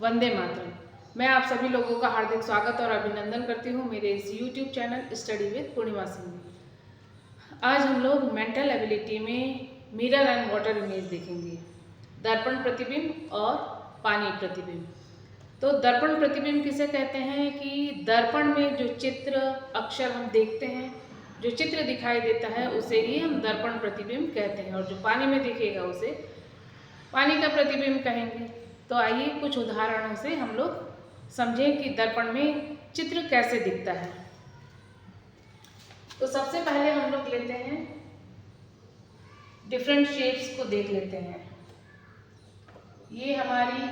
वंदे मातरम। मैं आप सभी लोगों का हार्दिक स्वागत और अभिनंदन करती हूँ मेरे इस YouTube चैनल स्टडी विद पूर्णिमा सिंह में। आज हम लोग मेंटल एबिलिटी में मिरर एंड वाटर इमेज देखेंगे, दर्पण प्रतिबिंब और पानी प्रतिबिंब। तो दर्पण प्रतिबिंब किसे कहते हैं कि दर्पण में जो चित्र अक्षर हम देखते हैं, जो चित्र दिखाई देता है उसे ही हम दर्पण प्रतिबिंब कहते हैं, और जो पानी में दिखेगा उसे पानी का प्रतिबिंब कहेंगे। तो आइए कुछ उदाहरणों से हम लोग समझें कि दर्पण में चित्र कैसे दिखता है। तो सबसे पहले हम लोग लेते हैं डिफरेंट शेप्स को देख लेते हैं। ये हमारी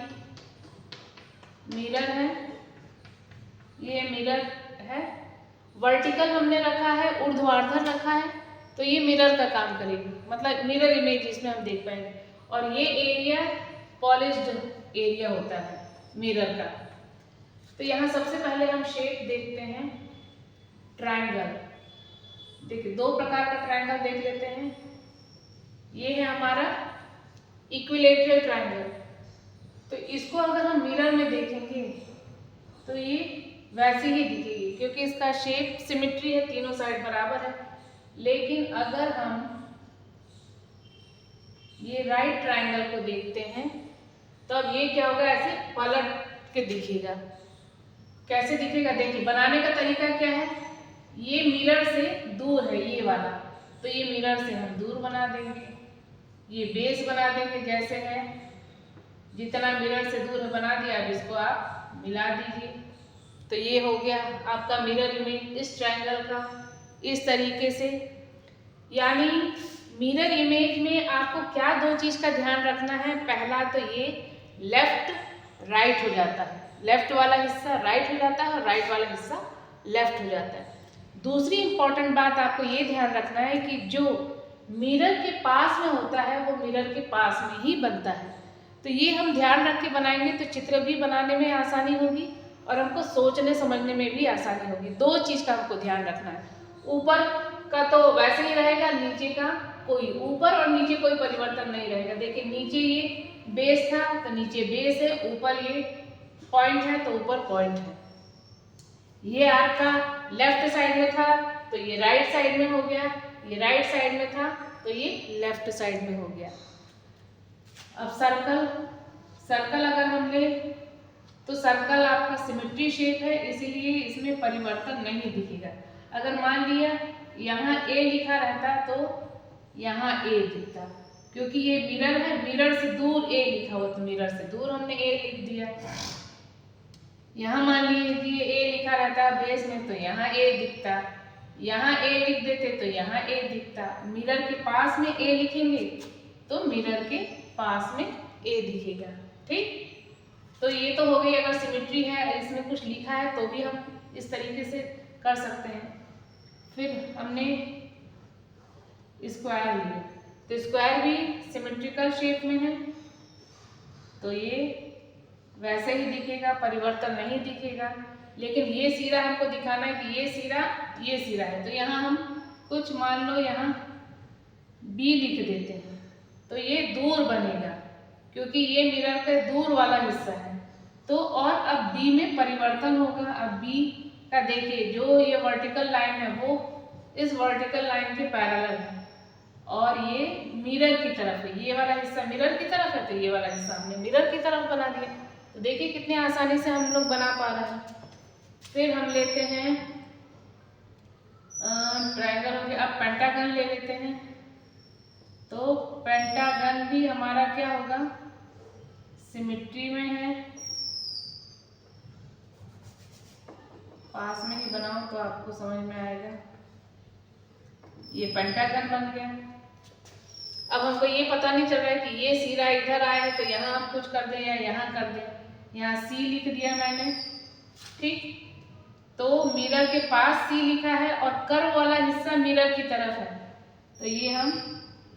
मिरर है, ये मिरर है। वर्टिकल हमने रखा है, ऊर्ध्वाधर रखा है, तो ये मिरर का काम करेगी, मतलब मिरर इमेज इसमें हम देख पाएंगे। और ये एरिया पॉलिश्ड एरिया होता है मिरर का। तो यहाँ सबसे पहले हम शेप देखते हैं ट्रायंगल। देखिए दो प्रकार का ट्रायंगल देख लेते हैं। ये है हमारा इक्विलेटरल ट्रायंगल। तो इसको अगर हम मिरर में देखेंगे तो ये वैसे ही दिखेगी, क्योंकि इसका शेप सिमेट्री है, तीनों साइड बराबर है। लेकिन अगर हम ये राइट ट्रायंगल को देखते हैं तो अब ये क्या होगा, ऐसे पलट के दिखेगा। कैसे दिखेगा, देखिए बनाने का तरीका क्या है। ये मिरर से दूर है ये वाला, तो ये मिरर से हम दूर बना देंगे। ये बेस बना देंगे जैसे है, जितना मिरर से दूर है बना दिया। अब इसको आप मिला दीजिए, तो ये हो गया आपका मिरर इमेज इस ट्रायंगल का, इस तरीके से। यानी मिरर इमेज में आपको क्या दो चीज का ध्यान रखना है। पहला तो ये लेफ्ट राइट हो जाता है, लेफ्ट वाला हिस्सा राइट हो जाता है और राइट वाला हिस्सा लेफ्ट हो जाता है। दूसरी इंपॉर्टेंट बात आपको ये ध्यान रखना है कि जो मिरर के पास में होता है वो मिरर के पास में ही बनता है। तो ये हम ध्यान रख के बनाएंगे तो चित्र भी बनाने में आसानी होगी और हमको सोचने समझने में भी आसानी होगी। दो चीज का हमको ध्यान रखना है। ऊपर का तो वैसे ही रहेगा, नीचे का कोई ऊपर और नीचे कोई परिवर्तन नहीं रहेगा। देखिए नीचे ये बेस था तो नीचे बेस है, ऊपर ये पॉइंट है तो ऊपर पॉइंट है। ये आपका लेफ्ट साइड में था तो ये राइट साइड में हो गया, ये राइट साइड में था तो ये लेफ्ट साइड में हो गया। अब सर्कल, सर्कल अगर हम ले तो सर्कल आपका सिमेट्री शेप है, इसीलिए इसमें परिवर्तन नहीं दिखेगा। अगर मान लिया यहाँ ए लिखा रहता तो यहाँ ए दिखता, क्योंकि ये मिरर है, मिरर से दूर ए लिखा हुआ तो मिरर से दूर हमने ए लिख दिया। यहाँ मान लीजिए ए लिखा रहता बेस में तो यहाँ ए दिखता, यहाँ ए लिख देते तो यहाँ ए दिखता। मिरर के पास में ए लिखेंगे तो मिरर के पास में ए दिखेगा। ठीक, तो ये तो हो गई अगर सिमेट्री है, इसमें कुछ लिखा है तो भी हम इस तरीके से कर सकते हैं। फिर हमने स्क्वायर लिया तो स्क्वायर भी सिमेट्रिकल शेप में है, तो ये वैसे ही दिखेगा, परिवर्तन नहीं दिखेगा। लेकिन ये सिरा हमको दिखाना है कि ये सिरा है, तो यहाँ हम कुछ मान लो यहाँ बी लिख देते हैं तो ये दूर बनेगा, क्योंकि ये मिरर का दूर वाला हिस्सा है। तो और अब बी में परिवर्तन होगा। अब बी का देखिए जो ये वर्टिकल लाइन है वो इस वर्टिकल लाइन के पैरेलल है और ये मिरर की तरफ है। ये वाला हिस्सा मिरर की तरफ है तो ये वाला हिस्सा हमने मिरर की तरफ बना दिया। तो देखिए कितने आसानी से हम लोग बना पा रहे हैं। फिर हम लेते हैं ट्रायंगल हो गया। अब पेंटागन ले लेते हैं। तो पेंटागन भी हमारा क्या होगा, सिमेट्री में है। पास में ही बनाओ तो आपको समझ में आएगा। ये पेंटागन बन गया। अब हमको ये पता नहीं चल रहा है कि ये सिरा इधर आया है तो यहाँ हम कुछ कर दें या यहाँ कर दें। यहाँ सी लिख दिया मैंने, ठीक। तो मिरर के पास सी लिखा है और कर्व वाला हिस्सा मिरर की तरफ है, तो ये हम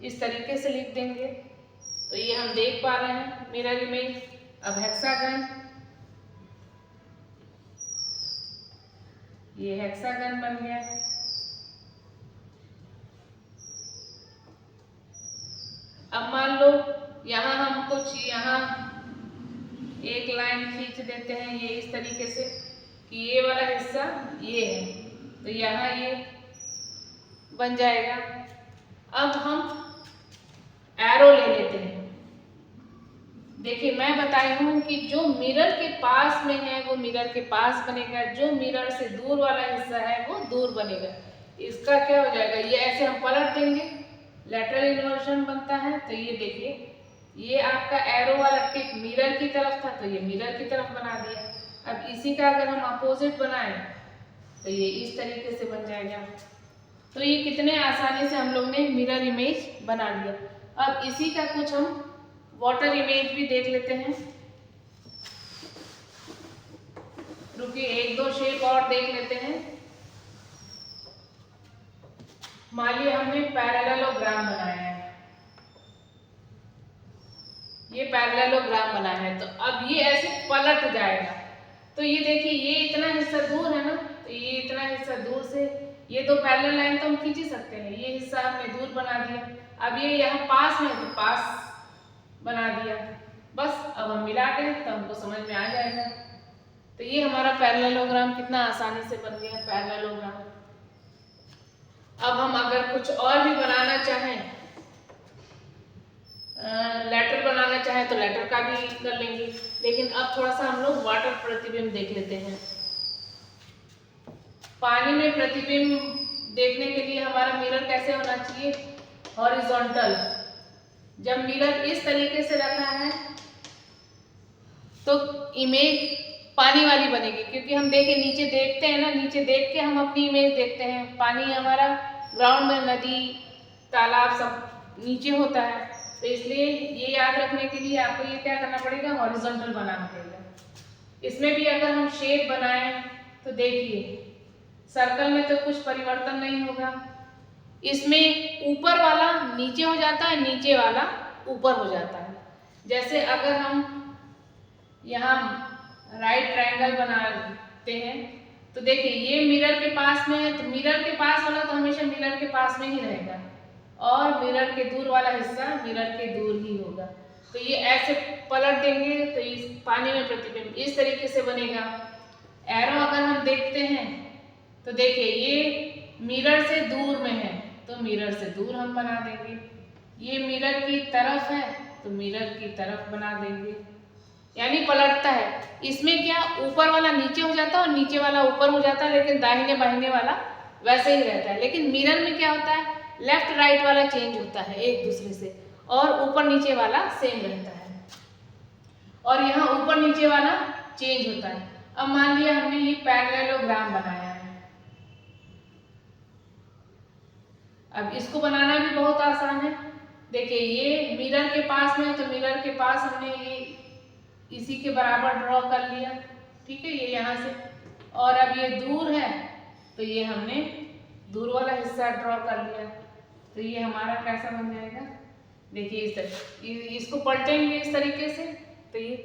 इस तरीके से लिख देंगे। तो ये हम देख पा रहे हैं मिरर इमेज। अब हेक्सागन, ये हेक्सागन बन गया। अब मान लो यहाँ हम कुछ यहाँ एक लाइन खींच देते हैं ये इस तरीके से कि ये वाला हिस्सा ये है, तो यहाँ ये बन जाएगा। अब हम एरो ले लेते हैं। देखिए मैं बताई हूँ कि जो मिरर के पास में है वो मिरर के पास बनेगा, जो मिरर से दूर वाला हिस्सा है वो दूर बनेगा। इसका क्या हो जाएगा, ये ऐसे हम पलट देंगे, लेटरल इन्वर्जन बनता है। तो ये देखिए ये आपका एरो वाला टिप मिरर की तरफ था, तो ये मिरर की तरफ बना दिया। अब इसी का अगर हम अपोजिट बनाएं तो ये इस तरीके से बन जाएगा। तो ये कितने आसानी से हम लोग ने मिरर इमेज बना दिया। अब इसी का कुछ हम वाटर इमेज भी देख लेते हैं। रुकिए एक दो शेप और देख लेते हैं। मान लिया हमने पैरेललोग्राम बनाया है, ये पैरेललोग्राम बनाया है, तो अब ये ऐसे पलट जाएगा। तो ये देखिए ये इतना हिस्सा दूर है ना, तो ये इतना हिस्सा दूर से ये दो पैरेलल लाइन तो हम खींच ही सकते हैं, ये हिस्सा हमने दूर बना दिया। अब ये यहाँ पास में है तो पास बना दिया, बस अब हम मिला के तो हमको समझ में आ जाएगा। तो ये हमारा पैरेललोग्राम कितना आसानी से बन गया पैरेललोग्राम। अब हम अगर कुछ और भी बनाना चाहें, लेटर बनाना चाहें तो लेटर का भी कर लेंगे, लेकिन अब थोड़ा सा हम लोग वाटर प्रतिबिंब देख लेते हैं। पानी में प्रतिबिंब देखने के लिए हमारा मिरर कैसे होना चाहिए, हॉरिजॉन्टल। जब मिरर इस तरीके से रखा है तो इमेज पानी वाली बनेगी, क्योंकि हम देखे नीचे देखते हैं ना, नीचे देख के हम अपनी इमेज देखते हैं। पानी हमारा ग्राउंड में नदी तालाब सब नीचे होता है, तो इसलिए ये याद रखने के लिए आपको ये क्या करना पड़ेगा, हॉरिजॉन्टल बनाना पड़ेगा। इसमें भी अगर हम शेप बनाएं तो देखिए सर्कल में तो कुछ परिवर्तन नहीं होगा, इसमें ऊपर वाला नीचे हो जाता है, नीचे वाला ऊपर हो जाता है। जैसे अगर हम यहाँ राइट ट्रायंगल बनाते हैं तो देखिए ये मिरर के पास में है, तो मिरर के पास वाला तो हमेशा मिरर के पास में ही रहेगा, और मिरर के दूर वाला हिस्सा मिरर के दूर ही होगा। तो ये ऐसे पलट देंगे तो इस पानी में प्रतिबिंब इस तरीके से बनेगा। एरो अगर हम देखते हैं तो देखिए ये मिरर से दूर में है तो मिरर से दूर हम बना देंगे, ये मिरर की तरफ है तो मिरर की तरफ बना देंगे, यानी पलटता है। इसमें क्या ऊपर वाला नीचे हो जाता है और नीचे वाला ऊपर हो जाता है, लेकिन दाहिने बाहिने वाला वैसे ही रहता है। लेकिन मिरर में क्या होता है, लेफ्ट राइट वाला चेंज होता है एक दूसरे से, और ऊपर नीचे वाला सेम रहता है, और यहाँ ऊपर नीचे वाला चेंज होता है। अब मान लिया हमने ये पैरेललोग्राम बनाया है, अब इसको बनाना भी बहुत आसान है। देखिए ये मिरर के पास में है तो मिरर के पास हमने ये इसी के बराबर ड्रॉ कर लिया, ठीक है, ये यहाँ से। और अब ये दूर है तो ये हमने दूर वाला हिस्सा ड्रॉ कर लिया, तो ये हमारा कैसा बन जाएगा, देखिए इस तरह। इसको पलटेंगे इस तरीके से, तो ये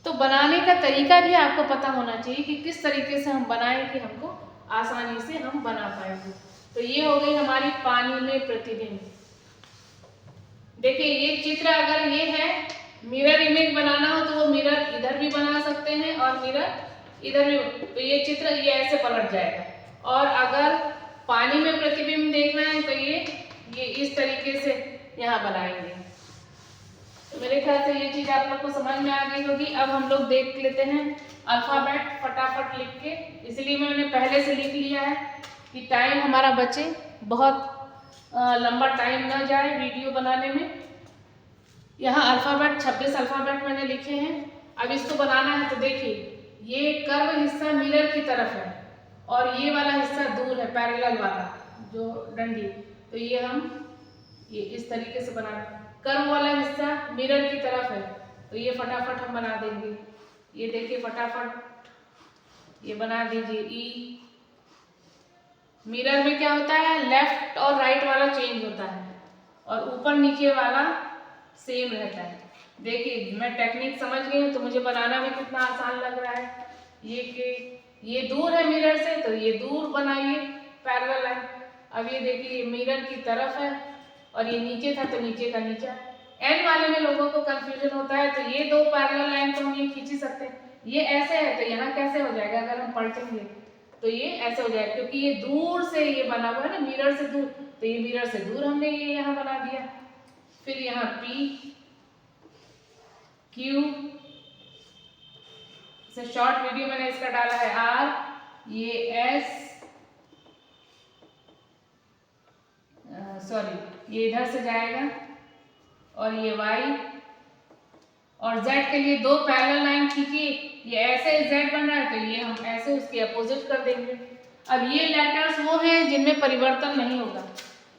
तो बनाने का तरीका भी आपको पता होना चाहिए कि किस तरीके से हम बनाएं कि हमको आसानी से हम बना पाएंगे। तो ये हो गई हमारी पानी में प्रतिबिंब। देखिए ये चित्र अगर ये है, मिरर इमेज बनाना हो तो वो मिरर इधर भी बना सकते हैं और मिरर इधर भी, तो ये चित्र ये ऐसे पलट जाएगा। और अगर पानी में प्रतिबिंब देखना है तो ये इस तरीके से यहाँ बनाएंगे। तो मेरे ख्याल से ये चीज आप लोग को समझ में आ गई होगी। अब हम लोग देख लेते हैं अल्फाबेट फटाफट लिख के, इसलिए मैंने पहले से लिख लिया है कि टाइम हमारा बचे, बहुत लंबा टाइम ना जाए वीडियो बनाने में। यहाँ अल्फाबेट 26 अल्फाबेट मैंने लिखे हैं। अब इसको बनाना है तो देखिए ये कर्व हिस्सा मिरर की तरफ है और ये वाला हिस्सा दूर है, पैरेलल वाला जो डंडी, तो ये हम ये इस तरीके से बना, कर्व वाला हिस्सा मिरर की तरफ है तो ये फटाफट हम बना देंगे। ये देखिए फटाफट ये बना दीजिए। ई मिरर में क्या होता है, लेफ्ट और राइट वाला चेंज होता है और ऊपर नीचे वाला सेम रहता है। देखिए मैं टेक्निक समझ गई हूँ तो मुझे बनाना भी कितना आसान लग रहा है। ये कि ये दूर है मिरर से तो ये दूर बनाइए पैरेलल लाइन। अब ये देखिए मिरर की तरफ है और ये नीचे था तो नीचे का नीचा, एन वाले में लोगों को कंफ्यूजन होता है। तो ये दो पैरेलल लाइन तो हम ये खींच ही सकते हैं। ये ऐसे है तो यहाँ कैसे हो जाएगा, अगर हम पलटेंगे तो ये ऐसे हो जाएगा, क्योंकि ये दूर से ये बना हुआ है ना, मिरर से दूर, तो ये मिरर से दूर हमने ये यहाँ बना दिया। फिर यहाँ P Q से शॉर्ट वीडियो मैंने इसका डाला है R, ये S, सॉरी ये इधर से जाएगा, और ये Y, और Z के लिए दो पैरेलल लाइन खींची, ये ऐसे Z बन रहा है तो ये हम ऐसे उसके अपोजिट कर देंगे। अब ये लेटर्स वो हैं जिनमें परिवर्तन नहीं होगा,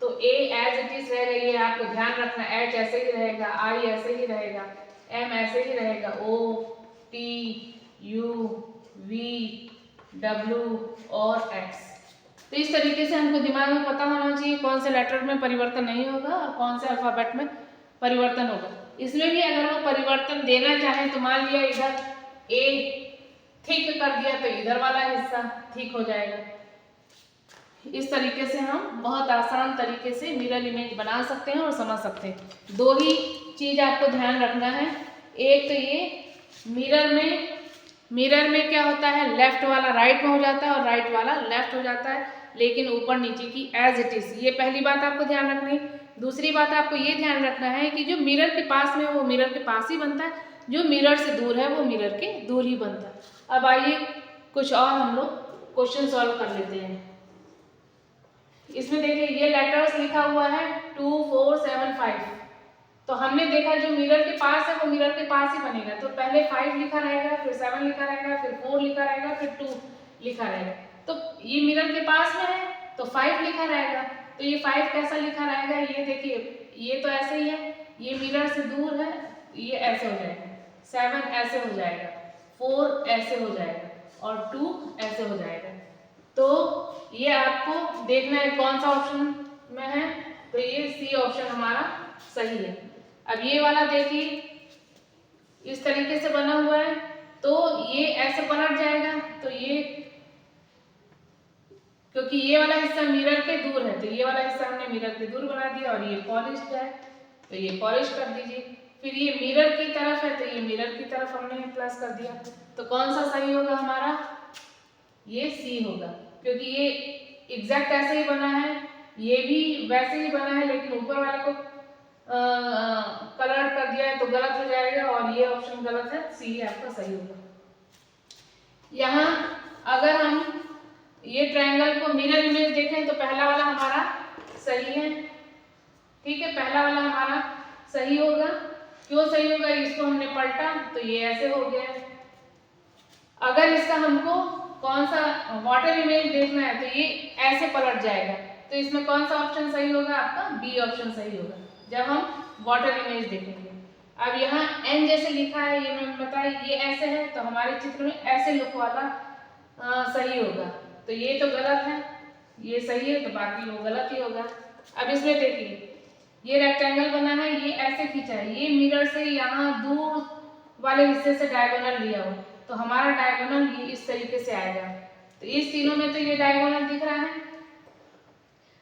तो A एज इट इज रहेगा, ये आपको ध्यान रखना, H ऐसे ही रहेगा, I ऐसे ही रहेगा, M ऐसे ही रहेगा, O T U V W और X। तो इस तरीके से हमको दिमाग में पता होना चाहिए कौन से लेटर में परिवर्तन नहीं होगा और कौन से अल्फाबेट में परिवर्तन होगा। इसमें भी अगर वो परिवर्तन देना चाहे तो मान लिया इधर A थिक कर दिया तो इधर वाला हिस्सा ठीक हो जाएगा। इस तरीके से हम बहुत आसान तरीके से मिरर इमेज बना सकते हैं और समझ सकते हैं। दो ही चीज आपको ध्यान रखना है, एक तो ये मिरर में क्या होता है, लेफ्ट वाला राइट में हो जाता है और राइट वाला लेफ्ट हो जाता है, लेकिन ऊपर नीचे की एज इट इज, ये पहली बात आपको ध्यान रखनी है। दूसरी बात आपको ये ध्यान रखना है कि जो मिरर के पास में वो मिरर के पास ही बनता है, जो मिरर से दूर है वो मिरर के दूर ही बनता है। अब आइए कुछ और हम लोग क्वेश्चन सॉल्व कर लेते हैं। इसमें देखिए ये लेटर्स लिखा हुआ है 2 4 7 5, तो हमने देखा जो मिरर के पास है वो मिरर के पास ही बनेगा, तो पहले 5 लिखा रहेगा, फिर 7 लिखा रहेगा, फिर 4 लिखा रहेगा, फिर 2 लिखा रहेगा। तो ये मिरर के पास में है तो 5 लिखा रहेगा, तो ये 5 कैसा लिखा रहेगा, ये देखिए ये तो ऐसे ही है, ये मिरर से दूर है, ये ऐसे हो जाएगा, 7 ऐसे हो जाएगा, 4 ऐसे हो जाएगा और 2 ऐसे हो जाएगा। तो ये आपको देखना है कौन सा ऑप्शन में है, तो ये सी ऑप्शन हमारा सही है। अब ये वाला देखिए इस तरीके से बना हुआ है, तो ये ऐसे पलट जाएगा, तो ये क्योंकि ये वाला हिस्सा मिरर के दूर है तो ये वाला हिस्सा हमने मिरर के दूर बना दिया, और ये पॉलिश्ड है तो ये पॉलिश कर दीजिए। फिर ये मिरर की तरफ है तो ये मिरर की तरफ हमने प्लस कर दिया, तो कौन सा सही होगा हमारा, ये सी होगा, क्योंकि ये एग्जैक्ट ऐसे ही बना है, ये भी वैसे ही बना है, लेकिन ऊपर वाले को कलर कर दिया है तो गलत हो जाएगा, और ये ऑप्शन गलत है, सी आपका सही होगा। यहाँ अगर हम ये ट्रायंगल को मिरर इमेज देखें तो पहला वाला हमारा सही है, ठीक है, पहला वाला हमारा सही होगा। क्यों सही होगा, इसको हमने पलटा तो ये ऐसे हो गया। अगर इसका हमको कौन सा वाटर इमेज देखना है तो ये ऐसे पलट जाएगा, तो इसमें कौन सा ऑप्शन सही होगा, आपका बी ऑप्शन सही होगा जब हम वाटर इमेज देखेंगे। अब यहाँ एन जैसे लिखा है, ये मैं बताया ये ऐसे है, तो हमारे चित्र में ऐसे लुक वाला सही होगा, तो ये तो गलत है, ये सही है तो बाकी वो गलत ही होगा। अब इसमें देखिए ये रेक्टेंगल बना है, ये ऐसे खींचा है, ये मिरर से यहाँ दूर वाले हिस्से से डायगोनल लिया हो, तो हमारा डायगोनल ये इस तरीके से आएगा। तो इस तीनों में तो ये डायगोनल दिख रहा है।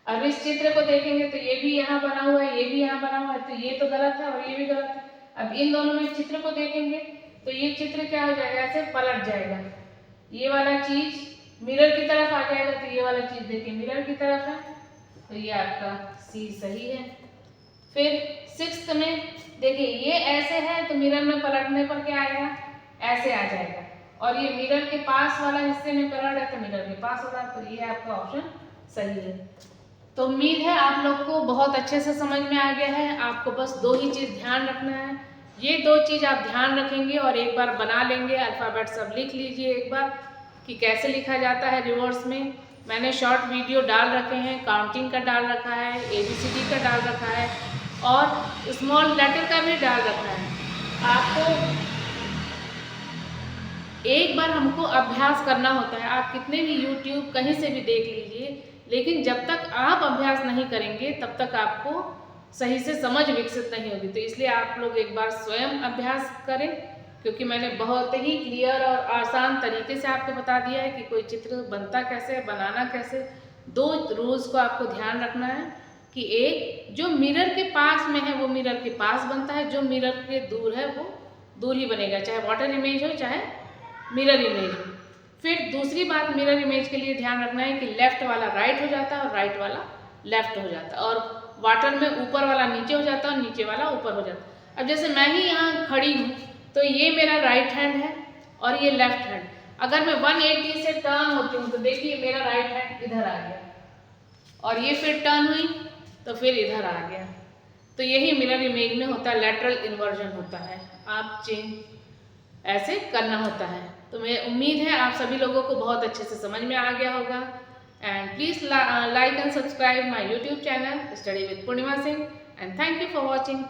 अब इस चित्र को देखेंगे तो ये भी यहाँ बना हुआ है, ये भी यहाँ बना हुआ है, तो ये तो गलत है और ये भी गलत है। अब इन दोनों में चित्र को देखेंगे तो ये चित्र क्या हो जाएगा, ऐसे पलट जाएगा, ये वाला चीज मिरर की तरफ आ जाएगा, तो ये वाला चीज देखिए मिरर की तरफ है, तो ये आपका सी सही है। फिर 6th में देखिए ये ऐसे है तो मिरर में पलटने पर क्या आएगा, ऐसे आ जाएगा, और ये मिरर के पास वाला हिस्से में पलट है तो मिरर के पास होगा, तो ये आपका ऑप्शन सही है। तो उम्मीद है आप लोग को बहुत अच्छे से समझ में आ गया है। आपको बस दो ही चीज़ ध्यान रखना है, ये दो चीज़ आप ध्यान रखेंगे और एक बार बना लेंगे, अल्फ़ाबेट सब लिख लीजिए एक बार कि कैसे लिखा जाता है रिवर्स में। मैंने शॉर्ट वीडियो डाल रखे हैं, काउंटिंग का डाल रखा है, ABCD का डाल रखा है और स्मॉल लेटर का भी डाल रखा है। आपको एक बार हमको अभ्यास करना होता है, आप कितने भी YouTube कहीं से भी देख लीजिए, लेकिन जब तक आप अभ्यास नहीं करेंगे तब तक आपको सही से समझ विकसित नहीं होगी। तो इसलिए आप लोग एक बार स्वयं अभ्यास करें, क्योंकि मैंने बहुत ही क्लियर और आसान तरीके से आपको बता दिया है कि कोई चित्र बनता कैसे, बनाना कैसे। दो रूल्स को आपको ध्यान रखना है कि एक जो मिरर के पास में है वो मिरर के पास बनता है, जो मिरर के दूर है वो दूर ही बनेगा, चाहे वाटर इमेज हो चाहे मिरर इमेज हो। फिर दूसरी बात मिरर इमेज के लिए ध्यान रखना है कि लेफ्ट वाला राइट हो जाता है और राइट वाला लेफ्ट हो जाता है, और वाटर में ऊपर वाला नीचे हो जाता है और नीचे वाला ऊपर हो जाता है। अब जैसे मैं ही यहाँ खड़ी हूँ तो ये मेरा राइट हैंड है और ये लेफ्ट हैंड। अगर मैं 180 से टर्न होती हूँ तो देखिए मेरा राइट हैंड इधर आ गया और ये फिर टर्न हुई तो फिर इधर आ गया। तो यही मिरर इमेज में होता है, लैटरल इन्वर्जन होता है, आप चेंज ऐसे करना होता है। तो मैं उम्मीद है आप सभी लोगों को बहुत अच्छे से समझ में आ गया होगा। And please like and subscribe my YouTube channel study with Purnima Singh, and thank you for watching.